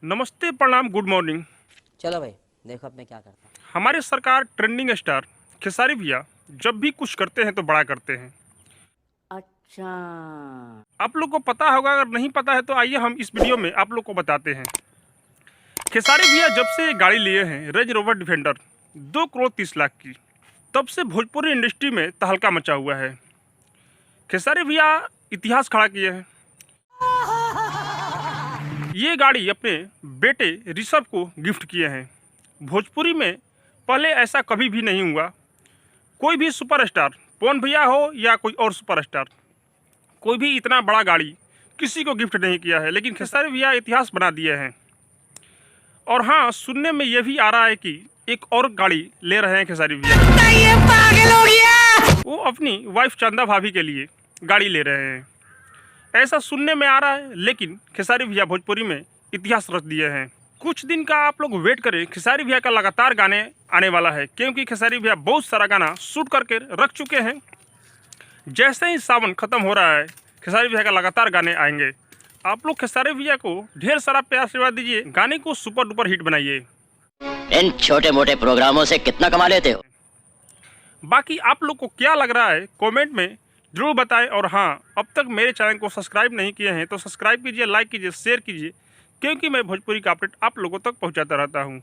नमस्ते, प्रणाम, good morning. चलो भाई, देखो अब मैं क्या करता हूँ। हमारे सरकार ट्रेंडिंग स्टार खेसारी भैया जब भी कुछ करते हैं तो बड़ा करते हैं। अच्छा, आप लोग को पता होगा, अगर नहीं पता है तो आइए हम इस वीडियो में आप लोग को बताते हैं। खेसारी भैया जब से गाड़ी लिए हैं range rover defender 2 crore 30 lakh की, तब से भोजपुरी इंडस्ट्री में तहलका मचा हुआ है। खेसारी भैया इतिहास खड़ा किए हैं। ये गाड़ी अपने बेटे ऋषभ को गिफ्ट किए हैं। भोजपुरी में पहले ऐसा कभी भी नहीं हुआ। कोई भी सुपरस्टार, पवन भैया हो या कोई और सुपरस्टार, कोई भी इतना बड़ा गाड़ी किसी को गिफ्ट नहीं किया है, लेकिन खेसारी भैया इतिहास बना दिए हैं। और हाँ, सुनने में ये भी आ रहा है कि एक और गाड़ी ले रहे हैं खेसारी भैया। ये पागल हो गया। वो अपनी वाइफ चंदा भाभी के लिए गाड़ी ले रहे हैं, ऐसा सुनने में आ रहा है। लेकिन खेसारी भैया भोजपुरी में इतिहास रच दिए हैं। कुछ दिन का आप लोग वेट करें, खेसारी भैया का लगातार गाने आने वाला है, क्योंकि खेसारी भैया बहुत सारा गाना शूट करके रख चुके हैं। जैसे ही सावन खत्म हो रहा है, खेसारी भैया का लगातार गाने आएंगे। आप लोग खेसारी भैया को ढेर सारा प्यार आशीर्वाद दीजिए, गाने को सुपर डुपर हिट बनाइए। इन छोटे मोटे प्रोग्रामों से कितना कमा लेते हो? बाकी आप लोग को क्या लग रहा है कमेंट में जरूर बताएं। और हाँ, अब तक मेरे चैनल को सब्सक्राइब नहीं किए हैं तो सब्सक्राइब कीजिए, लाइक कीजिए, शेयर कीजिए, क्योंकि मैं भोजपुरी का अपडेट आप लोगों तक पहुंचाता रहता हूं।